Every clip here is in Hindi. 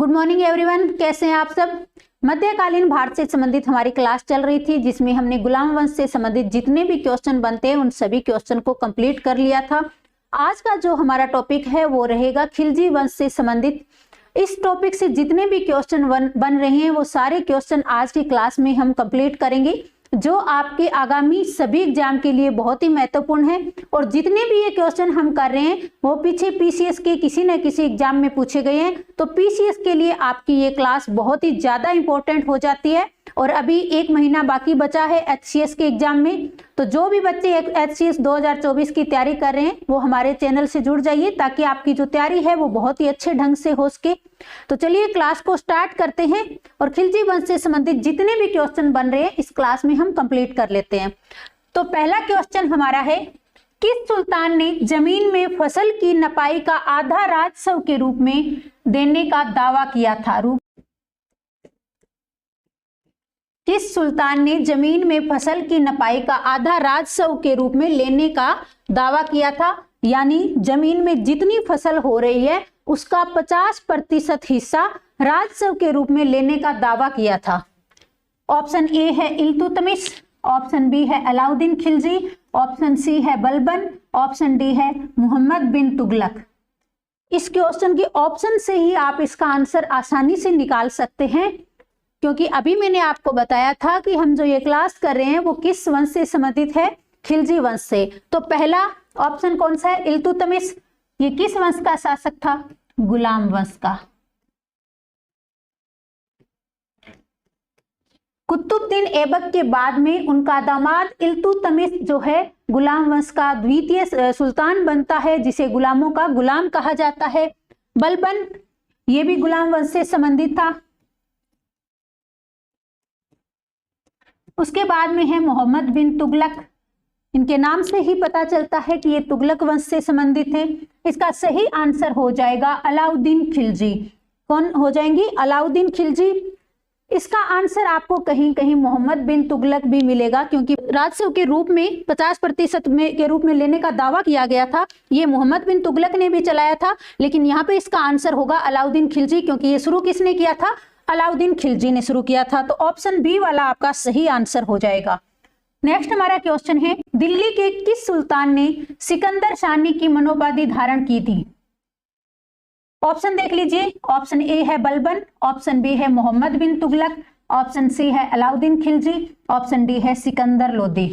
गुड मॉर्निंग एवरीवन, कैसे हैं आप सब। मध्यकालीन भारत से संबंधित हमारी क्लास चल रही थी जिसमें हमने गुलाम वंश से संबंधित जितने भी क्वेश्चन बनते हैं उन सभी क्वेश्चन को कंप्लीट कर लिया था। आज का जो हमारा टॉपिक है वो रहेगा खिलजी वंश से संबंधित। इस टॉपिक से जितने भी क्वेश्चन बन रहे हैं वो सारे क्वेश्चन आज की क्लास में हम कंप्लीट करेंगे, जो आपके आगामी सभी एग्जाम के लिए बहुत ही महत्वपूर्ण है। और जितने भी ये क्वेश्चन हम कर रहे हैं वो पीछे पीसीएस के किसी न किसी एग्जाम में पूछे गए हैं, तो पीसीएस के लिए आपकी ये क्लास बहुत ही ज्यादा इंपॉर्टेंट हो जाती है। और अभी 1 महीना बाकी बचा है एचसीएस के एग्जाम में, तो जो भी बच्चे एचसीएस 2024 की तैयारी कर रहे हैं वो हमारे चैनल से जुड़ जाइए ताकि आपकी जो तैयारी है वो बहुत ही अच्छे ढंग से हो सके। तो चलिए क्लास को स्टार्ट करते हैं और खिलजी वंश से संबंधित जितने भी क्वेश्चन बन रहे हैं इस क्लास में हम कंप्लीट कर लेते हैं। तो पहला क्वेश्चन हमारा है, किस सुल्तान ने जमीन में फसल की नपाई का आधा राजस्व के रूप में देने का दावा किया था। किस सुल्तान ने जमीन में फसल की नपाई का आधा राजस्व के रूप में लेने का दावा किया था, यानी जमीन में जितनी फसल हो रही है उसका 50% हिस्सा राजस्व के रूप में लेने का दावा किया था। ऑप्शन ए है इल्तुतमिश, ऑप्शन बी है अलाउद्दीन खिलजी, ऑप्शन सी है बलबन, ऑप्शन डी है मोहम्मद बिन तुगलक। इस क्वेश्चन के ऑप्शन से ही आप इसका आंसर आसानी से निकाल सकते हैं, क्योंकि अभी मैंने आपको बताया था कि हम जो ये क्लास कर रहे हैं वो किस वंश से संबंधित है, खिलजी वंश से। तो पहला ऑप्शन कौन सा है, इल्तुतमिश। ये किस वंश का शासक था, गुलाम वंश का। कुतुबुद्दीन ऐबक के बाद में उनका दामाद इल्तुतमिश जो है गुलाम वंश का द्वितीय सुल्तान बनता है, जिसे गुलामों का गुलाम कहा जाता है। बलबन ये भी गुलाम वंश से संबंधित था। उसके बाद में है मोहम्मद बिन तुगलक। इनके नाम से ही पता चलता है कि ये तुगलक वंश से संबंधित है। इसका सही आंसर हो जाएगा अलाउद्दीन खिलजी। कौन हो जाएंगी, अलाउद्दीन खिलजी। इसका आंसर आपको कहीं कहीं मोहम्मद बिन तुगलक भी मिलेगा, क्योंकि राजस्व के रूप में 50% के रूप में लेने का दावा किया गया था, ये मोहम्मद बिन तुगलक ने भी चलाया था। लेकिन यहाँ पे इसका आंसर होगा अलाउद्दीन खिलजी, क्योंकि ये शुरू किसने किया था, अलाउद्दीन खिलजी ने शुरू किया था। तो ऑप्शन बी वाला आपका सही आंसर हो जाएगा। नेक्स्ट हमारा क्वेश्चन है, दिल्ली के किस सुल्तान ने सिकंदर शानी की मनोपाधि धारण की थी। ऑप्शन देख लीजिए, ऑप्शन ए है बलबन, ऑप्शन बी है मोहम्मद बिन तुगलक, ऑप्शन सी है अलाउद्दीन खिलजी, ऑप्शन डी है सिकंदर लोदी।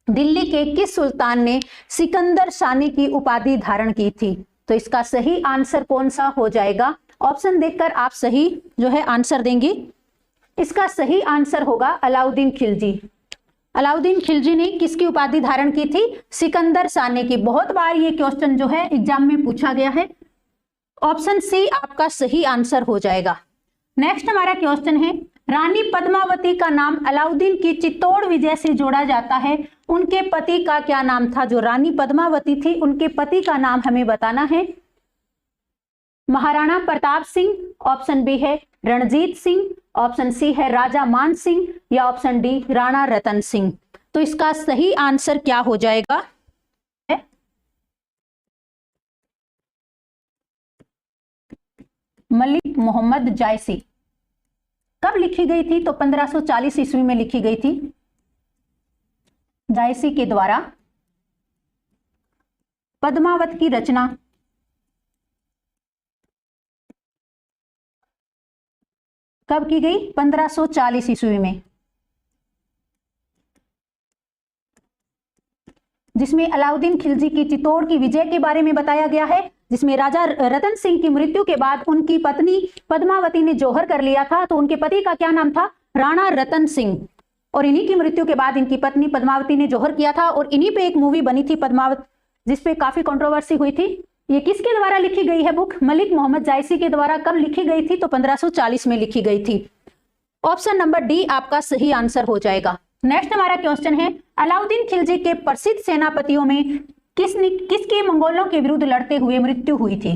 दिल्ली के किस सुल्तान ने सिकंदर शानी की उपाधि धारण की थी। तो इसका सही आंसर कौन सा हो जाएगा, ऑप्शन देखकर आप सही जो है आंसर देंगे। इसका सही आंसर होगा अलाउद्दीन खिलजी। अलाउद्दीन खिलजी ने किसकी उपाधि धारण की थी, सिकंदर शानी की। बहुत बार ये क्वेश्चन जो है एग्जाम में पूछा गया है। ऑप्शन सी आपका सही आंसर हो जाएगा। नेक्स्ट हमारा क्वेश्चन है, रानी पद्मावती का नाम अलाउद्दीन की चित्तौड़ विजय से जोड़ा जाता है, उनके पति का क्या नाम था। जो रानी पद्मावती थी उनके पति का नाम हमें बताना है। महाराणा प्रताप सिंह, ऑप्शन बी है रणजीत सिंह, ऑप्शन सी है राजा मान सिंह, या ऑप्शन डी राणा रतन सिंह। तो इसका सही आंसर क्या हो जाएगा, मलिक मोहम्मद जायसी। कब लिखी गई थी, तो 1540 ईस्वी में लिखी गई थी जायसी के द्वारा। पद्मावत की रचना कब की गई, 1540 ईस्वी में, जिसमें अलाउद्दीन खिलजी की चित्तौड़ की विजय के बारे में बताया गया है, जिसमें राजा रतन सिंह की मृत्यु के बाद उनकी पत्नी पद्मावती ने जौहर कर लिया था। तो उनके पति का क्या नाम था, राणा रतन सिंह। और इन्हीं की मृत्यु के बाद इनकी पत्नी पद्मावती ने जौहर किया था, और इन्हीं पे एक मूवी बनी थी पद्मावत, जिसपे काफी कंट्रोवर्सी हुई थी। ये किसके द्वारा लिखी गई है बुक, मलिक मोहम्मद जायसी के द्वारा। कब लिखी गई थी, तो 1540 में लिखी गई थी। ऑप्शन नंबर डी आपका सही आंसर हो जाएगा। नेक्स्ट हमारा क्वेश्चन है, अलाउद्दीन खिलजी के प्रसिद्ध सेनापतियों में किसकी मंगोलों के विरुद्ध लड़ते हुए मृत्यु हुई थी।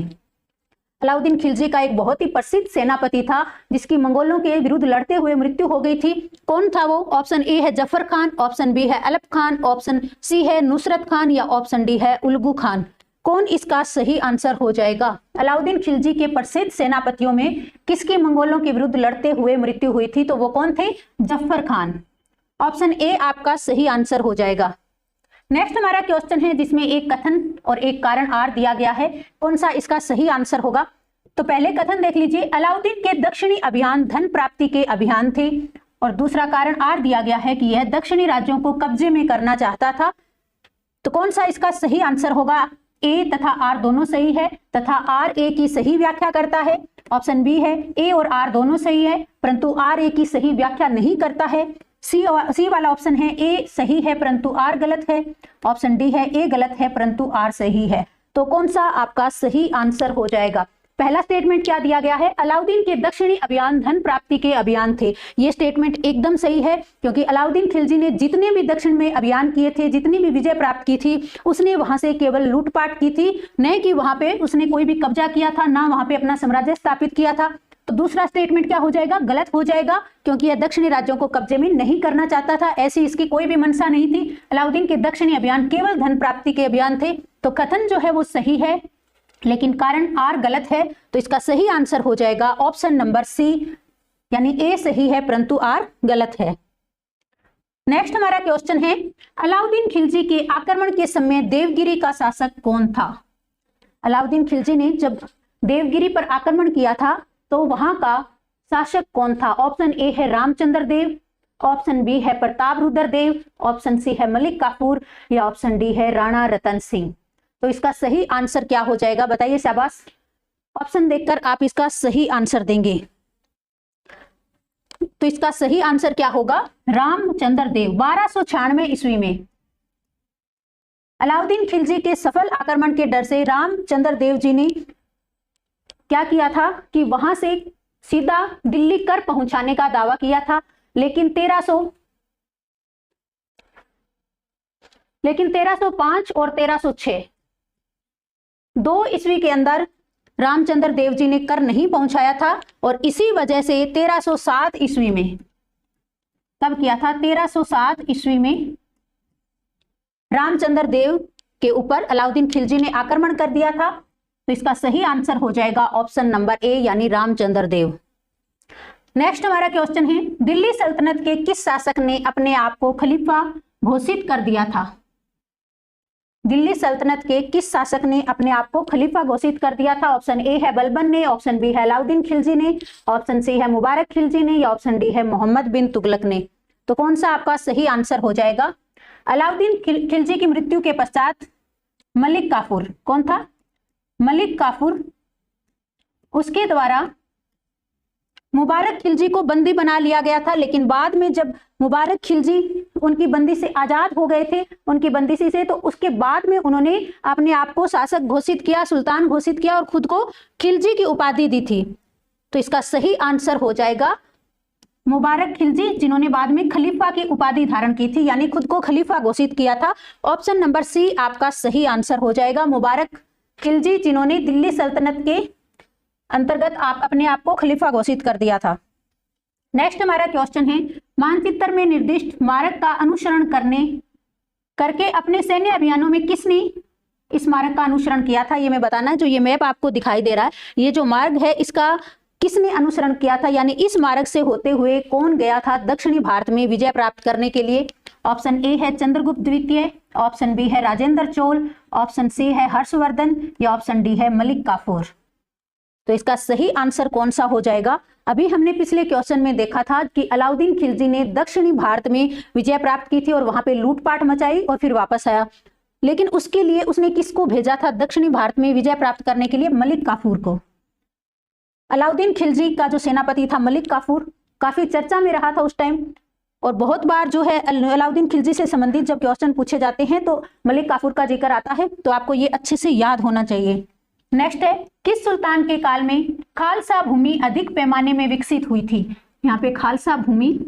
अलाउद्दीन खिलजी का एक बहुत ही प्रसिद्ध सेनापति था जिसकी मंगोलों के विरुद्ध लड़ते हुए मृत्यु हो गई थी। कौन था वो, ऑप्शन ए है जफर खान, ऑप्शन बी है अलप खान, ऑप्शन सी है नुसरत खान, या ऑप्शन डी है उलगू खान। कौन इसका सही आंसर हो जाएगा? अलाउद्दीन खिलजी के प्रसिद्ध सेनापतियों में किसकी मंगोलों के विरुद्ध लड़ते हुए मृत्यु हुई थी? तो वो कौन थे? जफर खान। ऑप्शन ए आपका सही आंसर हो जाएगा। नेक्स्ट हमारा क्वेश्चन है जिसमें एक कथन और एक कारण आर दिया गया है, कौन सा इसका सही आंसर होगा? तो पहले कथन देख लीजिए, अलाउद्दीन के दक्षिणी अभियान धन प्राप्ति के अभियान थे, और दूसरा कारण आर दिया गया है कि यह दक्षिणी राज्यों को कब्जे में करना चाहता था। तो कौन सा इसका सही आंसर होगा? ए तथा आर दोनों सही है, तथा आर ए की सही व्याख्या करता है। ऑप्शन बी है ए और आर दोनों सही है, परंतु आर ए की सही व्याख्या नहीं करता है। सी वाला ऑप्शन है ए सही है परंतु आर गलत है। ऑप्शन डी है ए गलत है परंतु आर सही है। तो कौन सा आपका सही आंसर हो जाएगा? पहला स्टेटमेंट क्या दिया गया है? अलाउद्दीन के दक्षिणी अभियान धन प्राप्ति के अभियान थे। ये स्टेटमेंट एकदम सही है, क्योंकि अलाउद्दीन खिलजी ने जितने भी दक्षिण में अभियान किए थे, जितनी भी विजय प्राप्त की थी, उसने वहां से केवल लूटपाट की थी, न कि वहां पे उसने कोई भी कब्जा किया था, ना वहां पे अपना साम्राज्य स्थापित किया था। तो दूसरा स्टेटमेंट क्या हो जाएगा? गलत हो जाएगा, क्योंकि यह दक्षिणी राज्यों को कब्जे में नहीं करना चाहता था, ऐसी इसकी कोई भी मंशा नहीं थी। अलाउद्दीन के दक्षिणी अभियान केवल धन प्राप्ति के अभियान थे। तो कथन जो है वो सही है, लेकिन कारण आर गलत है। तो इसका सही आंसर हो जाएगा ऑप्शन नंबर सी, यानी ए सही है परंतु आर गलत है। नेक्स्ट हमारा क्वेश्चन है, अलाउद्दीन खिलजी के आक्रमण के समय देवगिरी का शासक कौन था? अलाउद्दीन खिलजी ने जब देवगिरी पर आक्रमण किया था तो वहां का शासक कौन था? ऑप्शन ए है रामचंद्र देव, ऑप्शन बी है प्रतापरुद्र देव, ऑप्शन सी है मलिक काफूर, या ऑप्शन डी है राणा रतन सिंह। तो इसका सही आंसर क्या हो जाएगा? बताइए, शाबाश। ऑप्शन देखकर आप इसका सही आंसर देंगे। तो इसका सही आंसर क्या होगा? रामचंद्र देव। 1296 ईस्वी में अलाउद्दीन खिलजी के सफल आक्रमण के डर से रामचंद्र देव जी ने क्या किया था कि वहां से सीधा दिल्ली कर पहुंचाने का दावा किया था, लेकिन 1305 और 1306 2 ईस्वी के अंदर रामचंद्र देव जी ने कर नहीं पहुंचाया था, और इसी वजह से 1307 ईस्वी में, तब किया था 1307 ईस्वी में रामचंद्र देव के ऊपर अलाउद्दीन खिलजी ने आक्रमण कर दिया था। तो इसका सही आंसर हो जाएगा ऑप्शन नंबर ए, यानी रामचंद्र देव। नेक्स्ट हमारा क्वेश्चन है, दिल्ली सल्तनत के किस शासक ने अपने आप को खलीफा घोषित कर दिया था? दिल्ली सल्तनत के किस शासक ने अपने आप को खलीफा घोषित कर दिया था? ऑप्शन ए है बलबन ने, ऑप्शन बी है अलाउद्दीन खिलजी ने, ऑप्शन सी है मुबारक खिलजी ने, या ऑप्शन डी है मोहम्मद बिन तुगलक ने। तो कौन सा आपका सही आंसर हो जाएगा? अलाउद्दीन खिलजी की मृत्यु के पश्चात मलिक काफूर, कौन था? मलिक काफूर, उसके द्वारा मुबारक खिलजी को बंदी बना लिया गया था, लेकिन बाद में जब मुबारक खिलजी उनकी बंदी से आजाद हो गए थे, उनकी बंदिशी से, तो उसके बाद में उन्होंने अपने आप को शासक घोषित किया, सुल्तान घोषित किया, और खुद को खिलजी की उपाधि दी थी। तो इसका सही आंसर हो जाएगा मुबारक खिलजी, जिन्होंने बाद में खलीफा की उपाधि धारण की थी, यानी खुद को खलीफा घोषित किया था। ऑप्शन नंबर सी आपका सही आंसर हो जाएगा, मुबारक खिलजी, जिन्होंने दिल्ली सल्तनत के अंतर्गत अपने आप को खलीफा घोषित कर दिया था। नेक्स्ट हमारा क्वेश्चन है, मानचित्र में निर्दिष्ट मार्ग का अनुसरण करके अपने सैन्य अभियानों में किसने इस मार्ग का अनुसरण किया था? ये मैं बताना है, जो ये मैप आपको दिखाई दे रहा है, ये जो मार्ग है इसका किसने अनुसरण किया था, यानी इस मार्ग से होते हुए कौन गया था दक्षिणी भारत में विजय प्राप्त करने के लिए? ऑप्शन ए है चंद्रगुप्त द्वितीय, ऑप्शन बी है राजेंद्र चोल, ऑप्शन सी है हर्षवर्धन, या ऑप्शन डी है मलिक काफूर। तो इसका सही आंसर कौन सा हो जाएगा? अभी हमने पिछले क्वेश्चन में देखा था कि अलाउद्दीन खिलजी ने दक्षिणी भारत में विजय प्राप्त की थी और वहां पे लूटपाट मचाई और फिर वापस आया, लेकिन उसके लिए उसने किसको भेजा था दक्षिणी भारत में विजय प्राप्त करने के लिए? मलिक काफूर को। अलाउद्दीन खिलजी का जो सेनापति था मलिक काफूर, काफी चर्चा में रहा था उस टाइम, और बहुत बार जो है अलाउद्दीन खिलजी से संबंधित जब क्वेश्चन पूछे जाते हैं तो मलिक काफूर का जिक्र आता है, तो आपको ये अच्छे से याद होना चाहिए। नेक्स्ट है, किस सुल्तान के काल में खालसा भूमि अधिक पैमाने में विकसित हुई थी? यहाँ पे खालसा भूमि,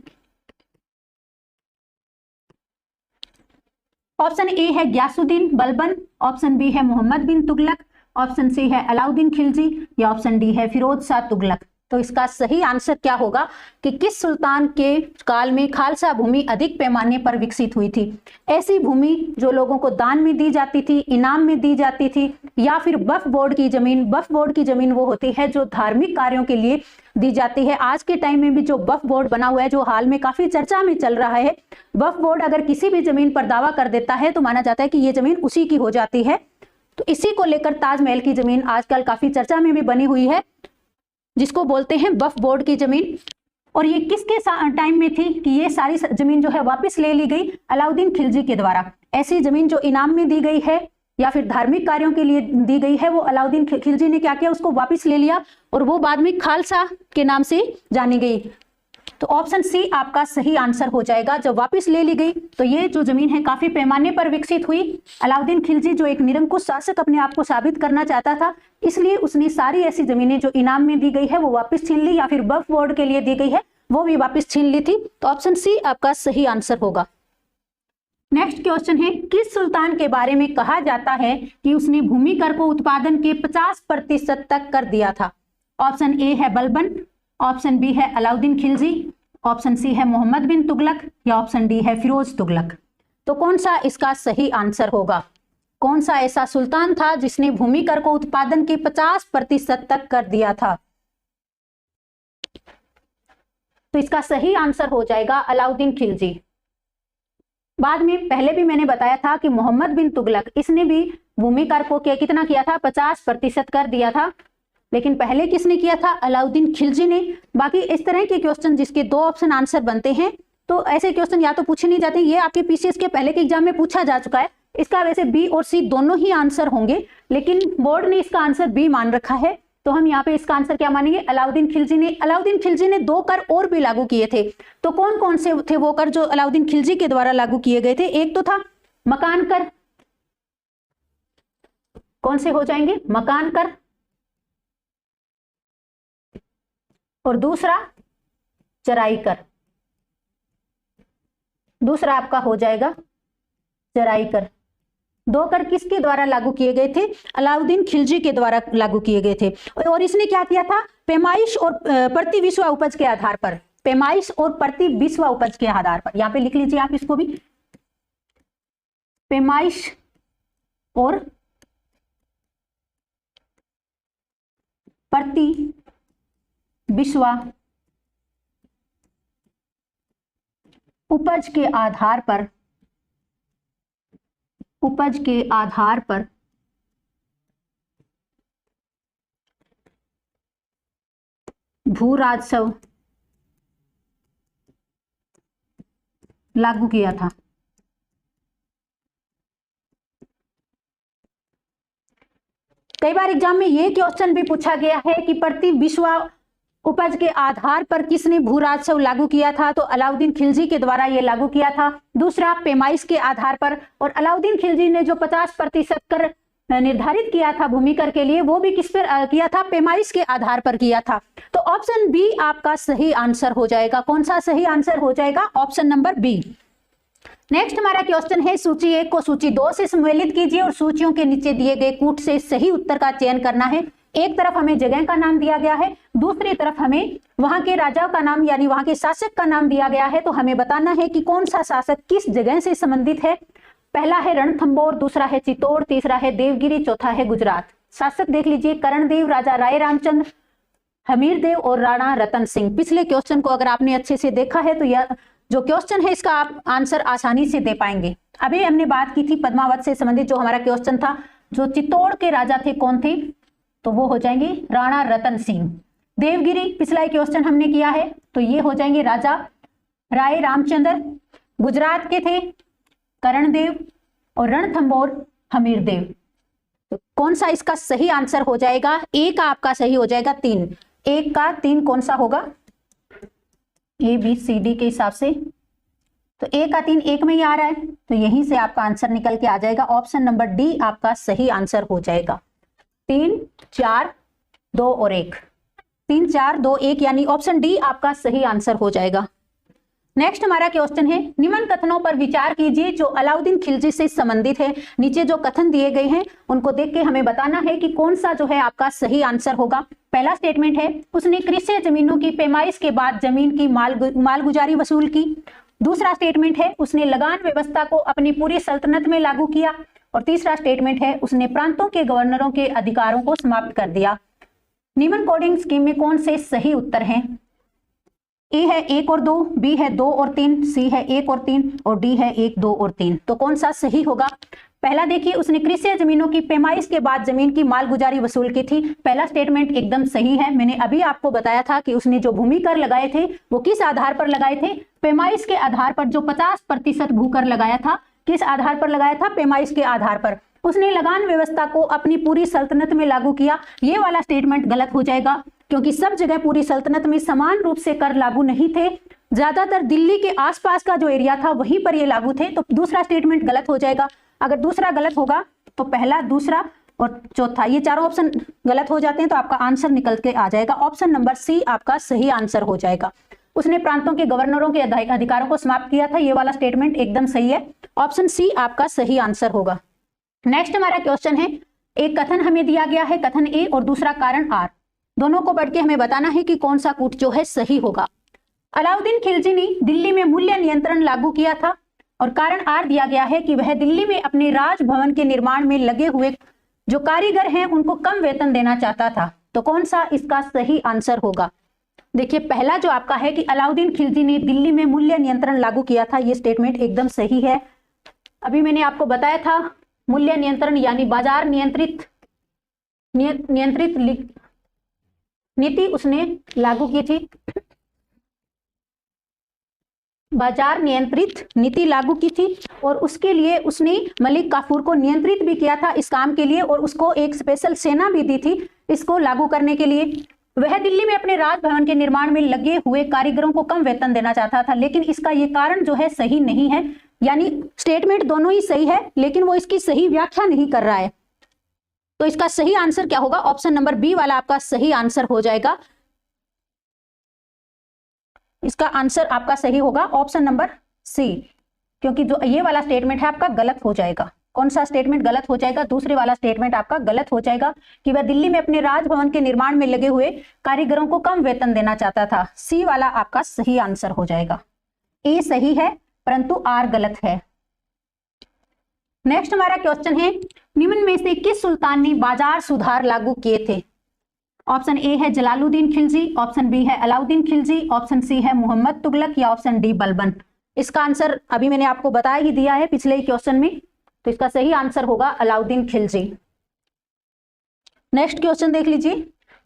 ऑप्शन ए है ग्यासुद्दीन बलबन, ऑप्शन बी है मोहम्मद बिन तुगलक, ऑप्शन सी है अलाउद्दीन खिलजी, या ऑप्शन डी है फिरोज शाह तुगलक। तो इसका सही आंसर क्या होगा कि किस सुल्तान के काल में खालसा भूमि अधिक पैमाने पर विकसित हुई थी। ऐसी भूमि जो लोगों को दान में दी जाती थी, इनाम में दी जाती थी, या फिर वक्फ बोर्ड की जमीन। वक्फ बोर्ड की जमीन वो होती है जो धार्मिक कार्यों के लिए दी जाती है। आज के टाइम में भी जो वक्फ बोर्ड बना हुआ है, जो हाल में काफी चर्चा में चल रहा है, वक्फ बोर्ड अगर किसी भी जमीन पर दावा कर देता है तो माना जाता है कि ये जमीन उसी की हो जाती है। तो इसी को लेकर ताजमहल की जमीन आजकल काफी चर्चा में भी बनी हुई है, जिसको बोलते हैं वक्फ बोर्ड की जमीन। और ये किसके टाइम में थी कि ये सारी जमीन जो है वापस ले ली गई? अलाउद्दीन खिलजी के द्वारा। ऐसी जमीन जो इनाम में दी गई है या फिर धार्मिक कार्यों के लिए दी गई है, वो अलाउद्दीन खिलजी ने क्या किया, उसको वापस ले लिया और वो बाद में खालसा के नाम से जानी गई। तो ऑप्शन सी आपका सही आंसर हो जाएगा। जब वापस ले ली गई तो ये जो जमीन है काफी पैमाने पर विकसित हुई। अलाउद्दीन खिलजी जो एक निरंकुश शासक अपने आप को साबित करना चाहता था, इसलिए उसने सारी ऐसी जमीनें जो इनाम में दी गई है वो वापस छीन ली, या फिर वक्फ बोर्ड के लिए दी गई है वो भी वापस छीन ली थी। तो ऑप्शन सी आपका सही आंसर होगा। नेक्स्ट क्वेश्चन है, किस सुल्तान के बारे में कहा जाता है कि उसने भूमि कर को उत्पादन के 50% तक कर दिया था? ऑप्शन ए है बलबन, ऑप्शन बी है अलाउद्दीन खिलजी, ऑप्शन सी है मोहम्मद बिन तुगलक, या ऑप्शन डी है फिरोज तुगलक। तो कौन सा इसका सही आंसर होगा? कौन सा ऐसा सुल्तान था जिसने भूमि कर को उत्पादन के 50% तक कर दिया था? तो इसका सही आंसर हो जाएगा अलाउद्दीन खिलजी। बाद में पहले भी मैंने बताया था कि मोहम्मद बिन तुगलक, इसने भी भूमि कर को कितना किया था? 50% कर दिया था। लेकिन पहले किसने किया था? अलाउद्दीन खिलजी ने। बाकी इस तरह के क्वेश्चन जिसके 2 ऑप्शन आंसर बनते हैं, तो ऐसे क्वेश्चन या तो पूछे नहीं जाते, ये आपके पीसीएस के पहले के एग्जाम में पूछा जा चुका है। इसका वैसे बी और सी दोनों ही आंसर होंगे, लेकिन बोर्ड ने इसका आंसर बी मान रखा है, तो हम यहाँ पे इसका आंसर क्या मानेंगे? अलाउद्दीन खिलजी ने। अलाउद्दीन खिलजी ने 2 कर और भी लागू किए थे। तो कौन कौन से थे वो कर जो अलाउद्दीन खिलजी के द्वारा लागू किए गए थे? एक तो था मकान कर। कौन से हो जाएंगे? मकान कर। और दूसरा चराई कर। दूसरा आपका हो जाएगा चराई कर। 2 कर किसके द्वारा लागू किए गए थे? अलाउद्दीन खिलजी के द्वारा लागू किए गए थे। और इसने क्या किया था? पैमाइश और प्रति विश्व उपज के आधार पर, पैमाइश और प्रति विश्व उपज के आधार पर, यहां पे लिख लीजिए आप इसको भी, पैमाइश और प्रति विश्व उपज के आधार पर, उपज के आधार पर भू राजस्व लागू किया था। कई बार एग्जाम में ये क्वेश्चन भी पूछा गया है कि प्रति विश्व उपज के आधार पर किसने भू राजस्व लागू किया था? तो अलाउद्दीन खिलजी के द्वारा ये लागू किया था। दूसरा पैमाइश के आधार पर, और अलाउद्दीन खिलजी ने जो 50% कर निर्धारित किया था भूमि कर के लिए, वो भी किस पर किया था? पैमाइश के आधार पर किया था। तो ऑप्शन बी आपका सही आंसर हो जाएगा। कौन सा सही आंसर हो जाएगा? Option number B. नेक्स्ट हमारा क्वेश्चन है, सूची 1 को सूची 2 से सम्मिलित कीजिए और सूचियों के नीचे दिए गए कूट से सही उत्तर का चयन करना है। एक तरफ हमें जगह का नाम दिया गया है, दूसरी तरफ हमें वहां के राजा का नाम यानी वहां के शासक का नाम दिया गया है। तो हमें बताना है कि कौन सा शासक किस जगह से संबंधित है। पहला है रणथंबोर, दूसरा है चित्तौड़, तीसरा है देवगिरी, चौथा है गुजरात। शासक देख लीजिए, करणदेव, राजा राय रामचंद्र, हमीरदेव और राणा रतन सिंह। पिछले क्वेश्चन को अगर आपने अच्छे से देखा है तो यह जो क्वेश्चन है इसका आप आंसर आसानी से दे पाएंगे। अभी हमने बात की थी पद्मावत से संबंधित जो हमारा क्वेश्चन था, जो चित्तौड़ के राजा थे कौन थे? तो वो हो जाएंगे राणा रतन सिंह। देवगिरी पिछला क्वेश्चन हमने किया है, तो ये हो जाएंगे राजा राय रामचंद्र। गुजरात के थे करणदेव और रणथंबोर हमीरदेव। तो कौन सा इसका सही आंसर हो जाएगा? ए का आपका सही हो जाएगा 3। 1 का 3 कौन सा होगा? ए बी सी डी के हिसाब से तो 1 का 3 1 में ही आ रहा है, तो यहीं से आपका आंसर निकल के आ जाएगा। ऑप्शन नंबर डी आपका सही आंसर हो जाएगा। 3 4 2 और 1, 3 4 2 1 यानी ऑप्शन डी आपका सही आंसर हो जाएगा। नेक्स्ट हमारा क्वेश्चन है, निम्न कथनों पर विचार कीजिए जो अलाउद्दीन खिलजी से संबंधित है। नीचे जो कथन दिए गए हैं उनको देख के हमें बताना है कि कौन सा जो है आपका सही आंसर होगा। पहला स्टेटमेंट है, उसने कृषि जमीनों की पैमाइश के बाद जमीन की मालगुजारी वसूल की। दूसरा स्टेटमेंट है, उसने लगान व्यवस्था को अपनी पूरी सल्तनत में लागू किया। और तीसरा स्टेटमेंट है, उसने प्रांतों के गवर्नरों के अधिकारों को समाप्त कर दिया। निम्न कोडिंग स्कीम में कौन से सही उत्तर हैं? ए है 1 और 2, बी है 2 और 3, सी है 1 और 3 और डी है 1, 2 और 3। तो कौन सा सही होगा? पहला देखिए, उसने कृषि जमीनों की पैमाइश के बाद जमीन की मालगुजारी वसूल की थी। पहला स्टेटमेंट एकदम सही है। मैंने अभी आपको बताया था कि उसने जो भूमि कर लगाए थे वो किस आधार पर लगाए थे? पैमाइश के आधार पर। जो 50% भूकर लगाया था, किस आधार पर लगाया था? पैमाइश के आधार पर। उसने लगान व्यवस्था को अपनी पूरी सल्तनत में लागू किया। ये वाला स्टेटमेंट गलत हो जाएगा, क्योंकि सब जगह पूरी सल्तनत में समान रूप से कर लागू नहीं थे। ज्यादातर दिल्ली के आसपास का जो एरिया था वहीं पर ये लागू थे। तो दूसरा स्टेटमेंट गलत हो जाएगा। अगर दूसरा गलत होगा तो पहला, दूसरा और चौथा, ये चारों ऑप्शन गलत हो जाते हैं, तो आपका आंसर निकल के आ जाएगा। ऑप्शन नंबर सी आपका सही आंसर हो जाएगा। उसने प्रांतों के गवर्नरों के अधिकारों को समाप्त किया था, ये वाला स्टेटमेंट एकदम सही है। ऑप्शन सी आपका सही आंसर होगा। नेक्स्ट हमारा क्वेश्चन है, एक कथन हमें दिया गया है, कथन ए और दूसरा कारण आर। दोनों को पढ़ के हमें बताना है कि कौन सा कूट जो है सही होगा। अलाउद्दीन खिलजी ने दिल्ली में मूल्य नियंत्रण लागू किया था और कारण आर दिया गया है कि वह दिल्ली में अपने राजभवन के निर्माण में लगे हुए जो कारीगर हैं उनको कम वेतन देना चाहता था। तो कौन सा इसका सही आंसर होगा? देखिए, पहला जो आपका है कि अलाउद्दीन खिलजी ने दिल्ली में मूल्य नियंत्रण लागू किया था, ये स्टेटमेंट एकदम सही है। अभी मैंने आपको बताया था मूल्य नियंत्रण यानी बाजार नियंत्रित नीति उसने लागू की थी। बाजार नियंत्रित नीति लागू की थी और उसके लिए उसने मलिक काफूर को नियंत्रित भी किया था इस काम के लिए, और उसको एक स्पेशल सेना भी दी थी इसको लागू करने के लिए। वह दिल्ली में अपने राजभवन के निर्माण में लगे हुए कारीगरों को कम वेतन देना चाहता था, लेकिन इसका ये कारण जो है सही नहीं है। यानी स्टेटमेंट दोनों ही सही है, लेकिन वो इसकी सही व्याख्या नहीं कर रहा है। तो इसका सही आंसर क्या होगा? ऑप्शन नंबर बी वाला आपका सही आंसर हो जाएगा। इसका आंसर आपका सही होगा ऑप्शन नंबर सी, क्योंकि जो ये वाला स्टेटमेंट है आपका गलत हो जाएगा। कौन सा स्टेटमेंट गलत हो जाएगा? दूसरे वाला स्टेटमेंट आपका गलत हो जाएगा कि वह दिल्ली में अपने राजभवन के निर्माण में लगे हुए कारीगरों को कम वेतन देना चाहता था। सी वाला आपका सही आंसर हो जाएगा। ए सही है परंतु आर गलत है। नेक्स्ट हमारा क्वेश्चन है, निम्न में से किस सुल्तान ने बाजार सुधार लागू किए थे? ऑप्शन ए है जलालुद्दीन खिलजी, ऑप्शन बी है अलाउद्दीन खिलजी, ऑप्शन सी है मोहम्मद तुगलक या ऑप्शन डी बलबन। इसका आंसर अभी मैंने आपको बता ही दिया है पिछले ही क्वेश्चन में, तो इसका सही आंसर होगा अलाउद्दीन खिलजी। नेक्स्ट क्वेश्चन देख लीजिए,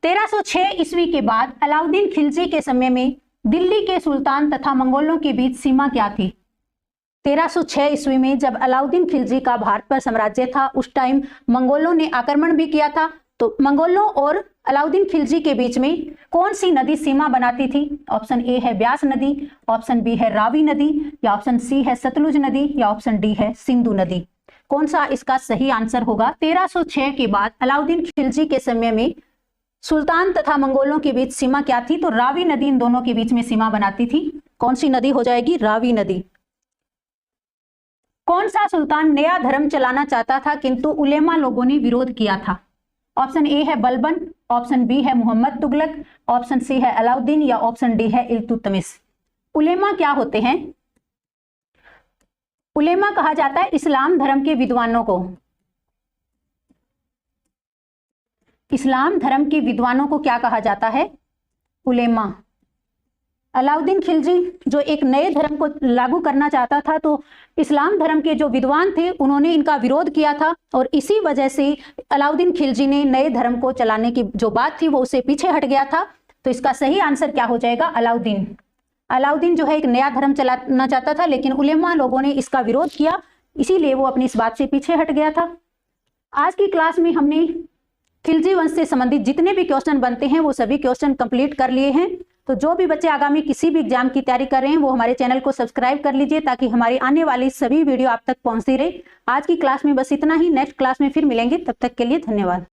1306 ईस्वी के बाद अलाउद्दीन खिलजी के समय में दिल्ली के सुल्तान तथा मंगोलों के बीच सीमा क्या थी? 1306 ईस्वी में जब अलाउद्दीन खिलजी का भारत पर साम्राज्य था, उस टाइम मंगोलों ने आक्रमण भी किया था। तो मंगोलों और अलाउद्दीन खिलजी के बीच में कौन सी नदी सीमा बनाती थी? ऑप्शन ए है ब्यास नदी, ऑप्शन बी है रावी नदी, या ऑप्शन सी है सतलुज नदी, या ऑप्शन डी है सिंधु नदी। कौन सा इसका सही आंसर होगा? 1306 के बाद अलाउद्दीन खिलजी के समय में सुल्तान तथा मंगोलों के बीच सीमा क्या थी? तो रावी नदी इन दोनों के बीच में सीमा बनाती थी। कौन सी नदी हो जाएगी? रावी नदी। कौन सा सुल्तान नया धर्म चलाना चाहता था किंतु उलेमा लोगों ने विरोध किया था? ऑप्शन ए है बलबन, ऑप्शन बी है मोहम्मद तुगलक, ऑप्शन सी है अलाउद्दीन, या ऑप्शन डी है इल्तुतमिश। उलेमा क्या होते हैं? उलेमा कहा जाता है इस्लाम धर्म के विद्वानों को। इस्लाम धर्म के विद्वानों को क्या कहा जाता है? उलेमा। अलाउद्दीन खिलजी जो एक नए धर्म को लागू करना चाहता था, तो इस्लाम धर्म के जो विद्वान थे उन्होंने इनका विरोध किया था, और इसी वजह से अलाउद्दीन खिलजी ने नए धर्म को चलाने की जो बात थी वो उससे पीछे हट गया था। तो इसका सही आंसर क्या हो जाएगा? अलाउद्दीन। अलाउद्दीन जो है एक नया धर्म चलाना चाहता था, लेकिन उलेमा लोगों ने इसका विरोध किया, इसीलिए वो अपनी इस बात से पीछे हट गया था। आज की क्लास में हमने खिलजी वंश से संबंधित जितने भी क्वेश्चन बनते हैं वो सभी क्वेश्चन कंप्लीट कर लिए हैं। तो जो भी बच्चे आगामी किसी भी एग्जाम की तैयारी कर रहे हैं वो हमारे चैनल को सब्सक्राइब कर लीजिए, ताकि हमारी आने वाली सभी वीडियो आप तक पहुंचती रहे। आज की क्लास में बस इतना ही। नेक्स्ट क्लास में फिर मिलेंगे, तब तक के लिए धन्यवाद।